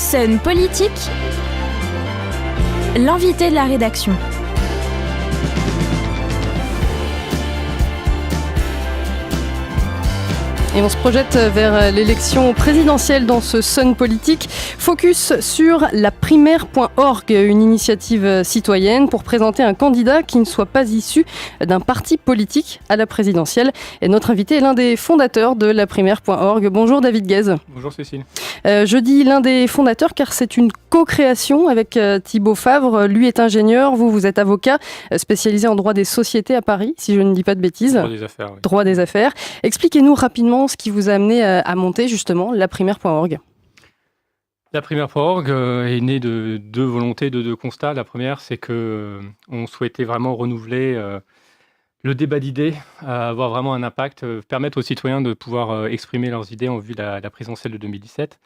Scène politique, l'invité de la rédaction. Et on se projette vers l'élection présidentielle dans ce Sun politique. Focus sur la primaire.org, une initiative citoyenne pour présenter un candidat qui ne soit pas issu d'un parti politique à la présidentielle. Et notre invité est l'un des fondateurs de la primaire.org. Bonjour David Guèze. Bonjour Cécile. Je dis l'un des fondateurs car c'est une co-création avec Thibaut Favre. Lui est ingénieur, vous êtes avocat, spécialisé en droit des sociétés à Paris, si je ne dis pas de bêtises. Droit des affaires, oui. Droit des affaires. Expliquez-nous rapidement ce qui vous a amené à monter justement la primaire.org. La primaire.org est née de deux volontés, de deux constats. La première, c'est que on souhaitait vraiment renouveler le débat d'idées, avoir vraiment un impact, permettre aux citoyens de pouvoir exprimer leurs idées en vue de la présidentielle de 2017.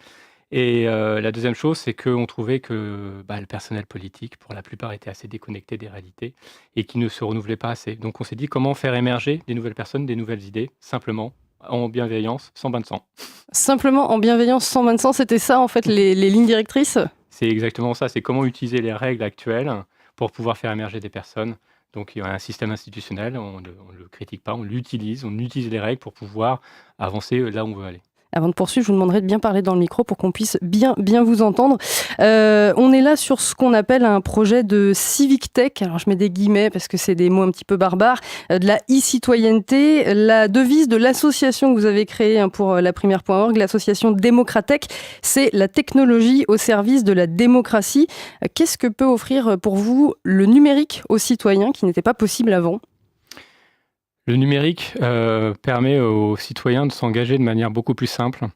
Et la deuxième chose, c'est qu'on trouvait que le personnel politique, pour la plupart, était assez déconnecté des réalités et qui ne se renouvelait pas assez. Donc on s'est dit comment faire émerger des nouvelles personnes, des nouvelles idées, simplement, en bienveillance, sans bain de sang. Simplement en bienveillance, sans bain de sang, c'était ça en fait les lignes directrices ? C'est exactement ça, c'est comment utiliser les règles actuelles pour pouvoir faire émerger des personnes. Donc il y a un système institutionnel, on ne le critique pas, on utilise les règles pour pouvoir avancer là où on veut aller. Avant de poursuivre, je vous demanderai de bien parler dans le micro pour qu'on puisse bien vous entendre. On est là sur ce qu'on appelle un projet de civic tech. Alors je mets des guillemets parce que c'est des mots un petit peu barbares. De la e-citoyenneté. La devise de l'association que vous avez créée pour la primaire.org, l'association Démocratech, c'est la technologie au service de la démocratie. Qu'est-ce que peut offrir pour vous le numérique aux citoyens qui n'était pas possible avant ? Le numérique permet aux citoyens de s'engager de manière beaucoup plus simple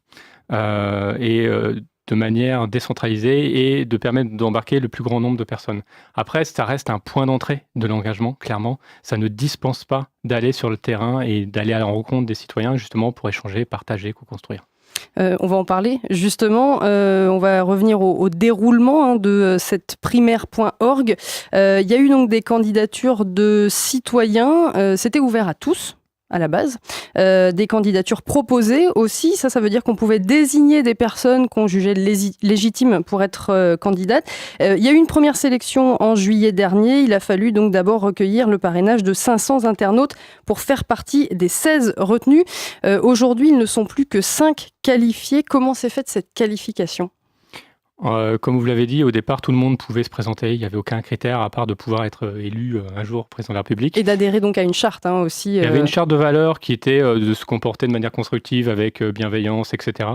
et de manière décentralisée et de permettre d'embarquer le plus grand nombre de personnes. Après, ça reste un point d'entrée de l'engagement, clairement. Ça ne dispense pas d'aller sur le terrain et d'aller à la rencontre des citoyens justement pour échanger, partager, co-construire. On va en parler justement, on va revenir au déroulement de cette primaire.org. Il y a eu donc des candidatures de citoyens, c'était ouvert à tous à la base, des candidatures proposées aussi, ça veut dire qu'on pouvait désigner des personnes qu'on jugeait légitimes pour être candidates. Il y a eu une première sélection en juillet dernier, il a fallu donc d'abord recueillir le parrainage de 500 internautes pour faire partie des 16 retenus. Aujourd'hui, ils ne sont plus que 5 qualifiés. Comment s'est faite cette qualification ? Comme vous l'avez dit, au départ, tout le monde pouvait se présenter. Il n'y avait aucun critère à part de pouvoir être élu un jour président de la République. Et d'adhérer donc à une charte aussi. Il y avait une charte de valeurs qui était de se comporter de manière constructive avec bienveillance, etc.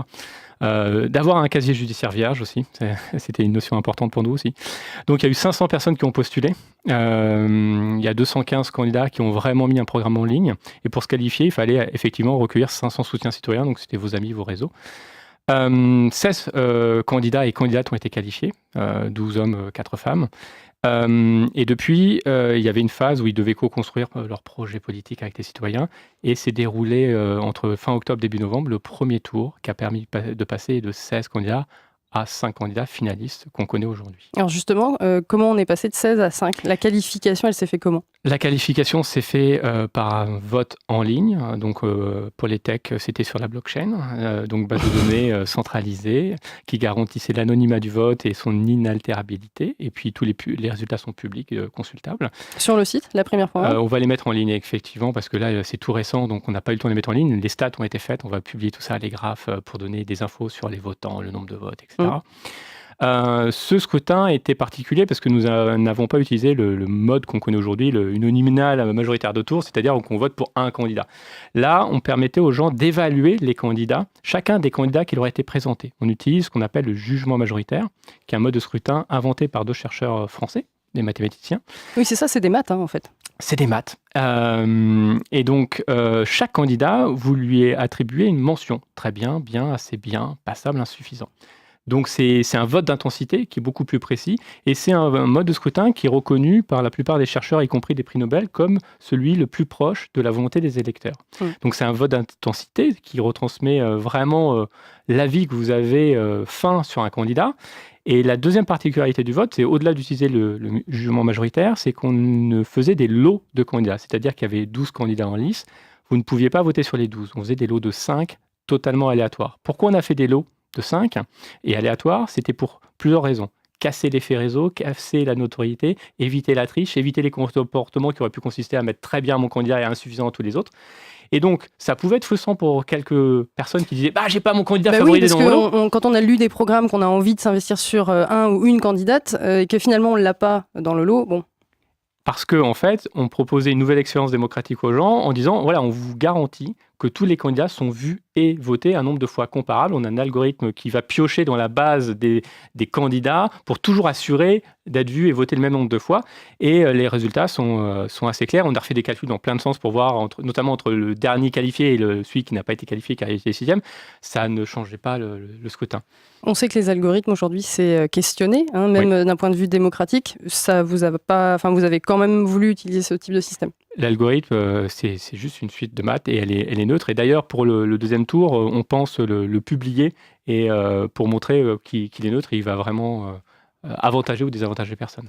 D'avoir un casier judiciaire vierge aussi. C'était une notion importante pour nous aussi. Donc il y a eu 500 personnes qui ont postulé. Il y a 215 candidats qui ont vraiment mis un programme en ligne. Et pour se qualifier, il fallait effectivement recueillir 500 soutiens citoyens. Donc c'était vos amis, vos réseaux. 16 candidats et candidates ont été qualifiés, 12 hommes, 4 femmes. Et depuis, il y avait une phase où ils devaient co-construire leur projet politique avec les citoyens. Et s'est déroulé entre fin octobre et début novembre, le premier tour qui a permis de passer de 16 candidats à 5 candidats finalistes qu'on connaît aujourd'hui. Alors justement, comment on est passé de 16 à 5 ? La qualification, elle s'est fait comment ? La qualification s'est fait par un vote en ligne. Donc pour les techs, c'était sur la blockchain, donc base de données centralisée qui garantissait l'anonymat du vote et son inaltérabilité. Et puis tous les résultats sont publics, consultables. Sur le site, la primaire.org ? On va les mettre en ligne effectivement parce que là c'est tout récent, donc on n'a pas eu le temps de les mettre en ligne. Les stats ont été faites, on va publier tout ça, les graphes pour donner des infos sur les votants, le nombre de votes, etc. Ce scrutin était particulier parce que nous n'avons pas utilisé le mode qu'on connaît aujourd'hui, le uninominal majoritaire de tour, c'est-à-dire qu'on vote pour un candidat. Là, on permettait aux gens d'évaluer les candidats, chacun des candidats qui leur a été présenté. On utilise ce qu'on appelle le jugement majoritaire, qui est un mode de scrutin inventé par 2 chercheurs français, des mathématiciens. Oui, c'est ça, c'est des maths en fait. C'est des maths. Et donc, chaque candidat, vous lui attribuez une mention. Très bien, bien, assez bien, passable, insuffisant. Donc c'est un vote d'intensité qui est beaucoup plus précis et c'est un mode de scrutin qui est reconnu par la plupart des chercheurs, y compris des prix Nobel, comme celui le plus proche de la volonté des électeurs. Donc c'est un vote d'intensité qui retransmet vraiment l'avis que vous avez fin sur un candidat. Et la deuxième particularité du vote, c'est au-delà d'utiliser le jugement majoritaire, c'est qu'on faisait des lots de candidats. C'est-à-dire qu'il y avait 12 candidats en lice. Vous ne pouviez pas voter sur les 12. On faisait des lots de 5 totalement aléatoires. Pourquoi on a fait des lots de 5 et aléatoire, c'était pour plusieurs raisons. Casser l'effet réseau, casser la notoriété, éviter la triche, éviter les comportements qui auraient pu consister à mettre très bien mon candidat et insuffisant à tous les autres. Et donc, ça pouvait être frustrant pour quelques personnes qui disaient « j'ai pas mon candidat favori dans mon lot ». Quand on a lu des programmes, qu'on a envie de s'investir sur un ou une candidate, et que finalement on l'a pas dans le lot, bon. Parce qu'en fait, on proposait une nouvelle expérience démocratique aux gens en disant, voilà, on vous garantit que tous les candidats sont vus et votés un nombre de fois comparable. On a un algorithme qui va piocher dans la base des candidats pour toujours assurer d'être vu et voté le même nombre de fois. Et les résultats sont assez clairs. On a refait des calculs dans plein de sens pour voir, notamment entre le dernier qualifié et celui qui n'a pas été qualifié, qui a été sixième. Ça ne changeait pas le scrutin. On sait que les algorithmes aujourd'hui, c'est questionné, même d'un point de vue démocratique. Vous avez quand même voulu utiliser ce type de système. L'algorithme, c'est juste une suite de maths et elle est neutre. Et d'ailleurs, pour le deuxième tour, on pense le publier et pour montrer qu'il est neutre, il va vraiment avantager ou désavantager personne.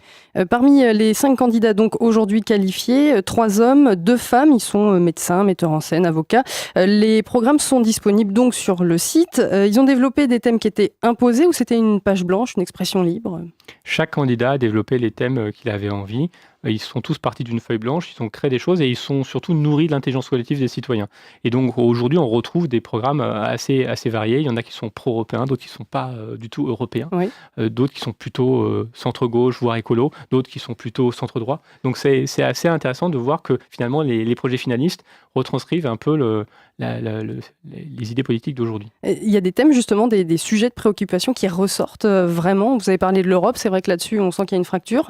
Parmi les 5 candidats donc aujourd'hui qualifiés, 3 hommes, 2 femmes, ils sont médecins, metteurs en scène, avocats. Les programmes sont disponibles donc sur le site. Ils ont développé des thèmes qui étaient imposés ou c'était une page blanche, une expression libre ? Chaque candidat a développé les thèmes qu'il avait envie. Ils sont tous partis d'une feuille blanche, ils ont créé des choses et ils sont surtout nourris de l'intelligence collective des citoyens. Et donc aujourd'hui, on retrouve des programmes assez variés. Il y en a qui sont pro-européens, d'autres qui ne sont pas du tout européens, d'autres qui sont plutôt centre-gauche, voire écolo, d'autres qui sont plutôt centre-droit. Donc c'est assez intéressant de voir que finalement les projets finalistes retranscrivent un peu les idées politiques d'aujourd'hui. Il y a des thèmes justement, des sujets de préoccupation qui ressortent vraiment. Vous avez parlé de l'Europe, c'est vrai que là-dessus on sent qu'il y a une fracture.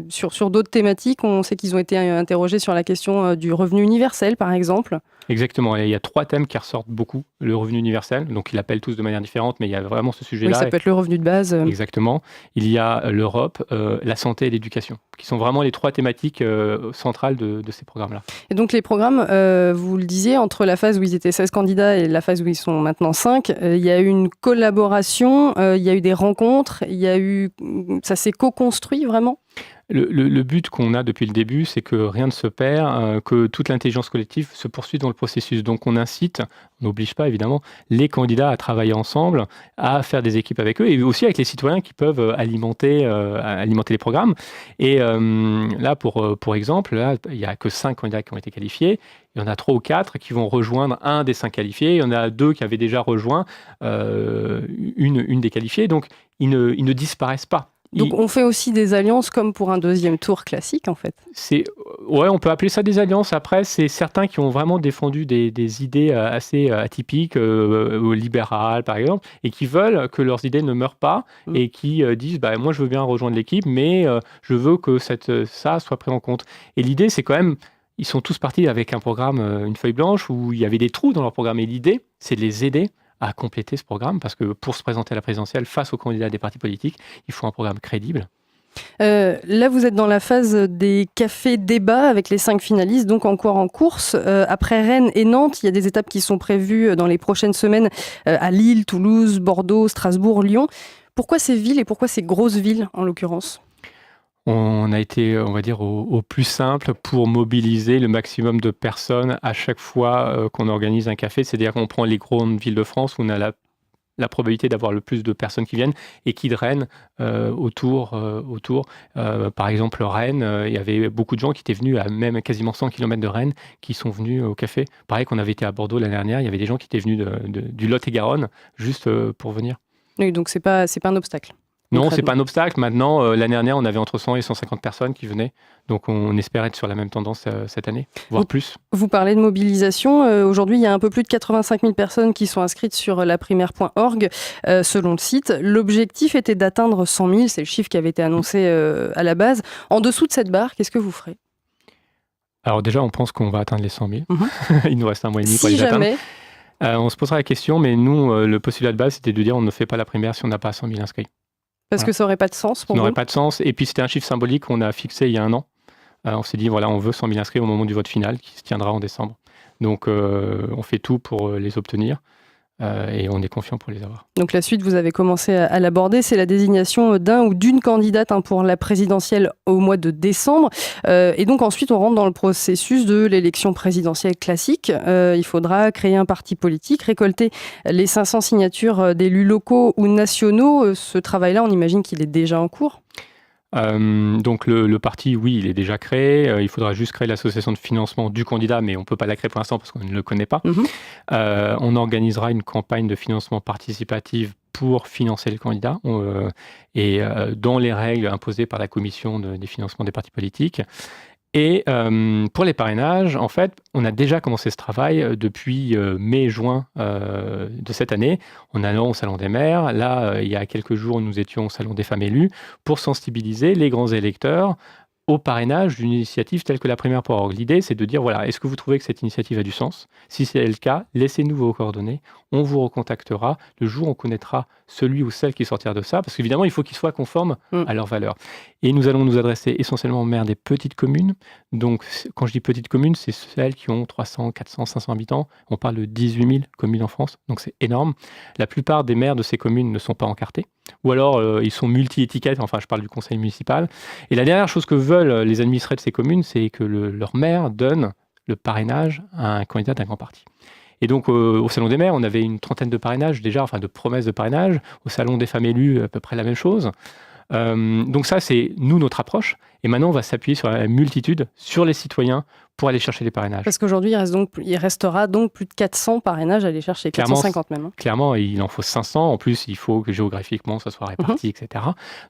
Sur d'autres thématiques, on sait qu'ils ont été interrogés sur la question du revenu universel par exemple. Exactement, et il y a 3 thèmes qui ressortent beaucoup. Le revenu universel, donc ils l'appellent tous de manière différente, mais il y a vraiment ce sujet-là. Oui, ça peut être le revenu de base. Exactement. Il y a l'Europe, la santé et l'éducation, qui sont vraiment les 3 thématiques centrales de ces programmes-là. Et donc les programmes, vous le disiez, entre la phase où ils étaient 16 candidats et la phase où ils sont maintenant 5, il y a eu une collaboration, il y a eu des rencontres, ça s'est co-construit vraiment ? Le but qu'on a depuis le début, c'est que rien ne se perd, que toute l'intelligence collective se poursuit dans le processus. Donc on incite, on n'oblige pas évidemment, les candidats à travailler ensemble, à faire des équipes avec eux et aussi avec les citoyens qui peuvent alimenter les programmes. Et là, pour exemple, là, il n'y a que 5 candidats qui ont été qualifiés. Il y en a 3 ou 4 qui vont rejoindre un des 5 qualifiés. Il y en a 2 qui avaient déjà rejoint une des qualifiées. Donc ils ne disparaissent pas. Donc on fait aussi des alliances comme pour un deuxième tour classique en fait. Ouais, on peut appeler ça des alliances. Après, c'est certains qui ont vraiment défendu des idées assez atypiques, libérales par exemple, et qui veulent que leurs idées ne meurent pas et qui disent moi je veux bien rejoindre l'équipe, mais je veux que ça soit pris en compte. Et l'idée, c'est quand même, ils sont tous partis avec un programme, une feuille blanche où il y avait des trous dans leur programme. Et l'idée, c'est de les aider à compléter ce programme, parce que pour se présenter à la présidentielle face aux candidats des partis politiques, il faut un programme crédible. Là, vous êtes dans la phase des cafés débats avec les 5 finalistes, donc encore en course. Après Rennes et Nantes, il y a des étapes qui sont prévues dans les prochaines semaines à Lille, Toulouse, Bordeaux, Strasbourg, Lyon. Pourquoi ces villes et pourquoi ces grosses villes en l'occurrence ? On a été, on va dire, au plus simple pour mobiliser le maximum de personnes à chaque fois qu'on organise un café. C'est-à-dire qu'on prend les grandes villes de France où on a la probabilité d'avoir le plus de personnes qui viennent et qui drainent autour. Par exemple, Rennes, il y avait beaucoup de gens qui étaient venus à même quasiment 100 km de Rennes qui sont venus au café. Pareil qu'on avait été à Bordeaux l'année dernière, il y avait des gens qui étaient venus du Lot-et-Garonne juste pour venir. Oui, donc c'est pas un obstacle. Non, c'est pas un obstacle. Maintenant, l'année dernière, on avait entre 100 et 150 personnes qui venaient. Donc, on espère être sur la même tendance cette année, voire plus. Vous parlez de mobilisation. Aujourd'hui, il y a un peu plus de 85 000 personnes qui sont inscrites sur laprimaire.org, selon le site. L'objectif était d'atteindre 100 000. C'est le chiffre qui avait été annoncé à la base. En dessous de cette barre, qu'est-ce que vous ferez ? Alors déjà, on pense qu'on va atteindre les 100 000. Il nous reste un mois et demi pour les atteindre. On se posera la question, mais nous, le postulat de base, c'était de dire on ne fait pas la primaire si on n'a pas 100 000 inscrits. Parce que ça n'aurait pas de sens pour vous ? Ça n'aurait pas de sens. Et puis, c'était un chiffre symbolique qu'on a fixé il y a un an. On s'est dit, voilà, on veut 100 000 inscrits au moment du vote final qui se tiendra en décembre. Donc, on fait tout pour les obtenir. et on est confiant pour les avoir. Donc la suite, vous avez commencé à l'aborder, c'est la désignation d'un ou d'une candidate pour la présidentielle au mois de décembre. Et donc ensuite, on rentre dans le processus de l'élection présidentielle classique. Il faudra créer un parti politique, récolter les 500 signatures d'élus locaux ou nationaux. Ce travail-là, on imagine qu'il est déjà en cours. Donc le parti, oui, il est déjà créé. Il faudra juste créer l'association de financement du candidat, mais on ne peut pas la créer pour l'instant parce qu'on ne le connaît pas. On organisera une campagne de financement participative pour financer le candidat et dans les règles imposées par la commission des financements des partis politiques. Et pour les parrainages, en fait, on a déjà commencé ce travail depuis mai-juin de cette année, en allant au Salon des maires. Là, il y a quelques jours, nous étions au Salon des femmes élues pour sensibiliser les grands électeurs au parrainage d'une initiative telle que la Primaire.org. L'idée, c'est de dire, voilà, est-ce que vous trouvez que cette initiative a du sens? Si c'est le cas, laissez-nous vos coordonnées, on vous recontactera le jour où on connaîtra celui ou celle qui sortira de ça, parce qu'évidemment, il faut qu'ils soient conformes à leurs valeurs. Et nous allons nous adresser essentiellement aux maires des petites communes. Donc, quand je dis petites communes, c'est celles qui ont 300, 400, 500 habitants. On parle de 18 000 communes en France, donc c'est énorme. La plupart des maires de ces communes ne sont pas encartés, ou alors ils sont multi-étiquettes, enfin je parle du conseil municipal. Et la dernière chose que veulent les administrés de ces communes, c'est que leur maire donne le parrainage à un candidat d'un grand parti. Et donc au Salon des maires, on avait une trentaine de parrainages déjà, enfin de promesses de parrainage. Au Salon des femmes élues, à peu près la même chose. Donc ça, c'est nous, notre approche. Et maintenant, on va s'appuyer sur la multitude, sur les citoyens, pour aller chercher les parrainages. Parce qu'aujourd'hui, il restera donc plus de 400 parrainages à aller chercher, 450 même. Clairement, il en faut 500. En plus, il faut que géographiquement, ça soit réparti, etc.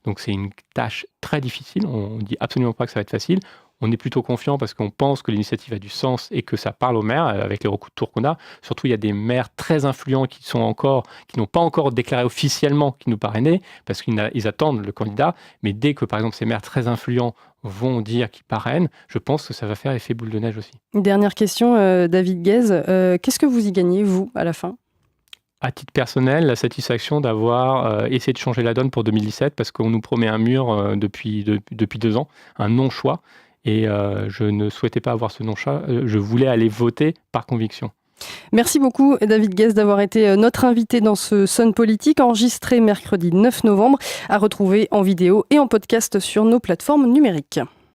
Donc c'est une tâche très difficile. On ne dit absolument pas que ça va être facile. On est plutôt confiant parce qu'on pense que l'initiative a du sens et que ça parle aux maires avec les recours de tour qu'on a. Surtout, il y a des maires très influents qui n'ont pas encore déclaré officiellement qu'ils nous parrainaient parce qu'ils attendent le candidat. Mais dès que, par exemple, ces maires très influents vont dire qu'ils parrainent, je pense que ça va faire effet boule de neige aussi. Une dernière question, David Guèze. Qu'est-ce que vous y gagnez, vous, à la fin ? À titre personnel, la satisfaction d'avoir essayé de changer la donne pour 2017 parce qu'on nous promet un mur depuis 2 ans, un non-choix. Et je ne souhaitais pas avoir ce non-choix, je voulais aller voter par conviction. Merci beaucoup David Guèze d'avoir été notre invité dans ce Sun Politique, enregistré mercredi 9 novembre, à retrouver en vidéo et en podcast sur nos plateformes numériques.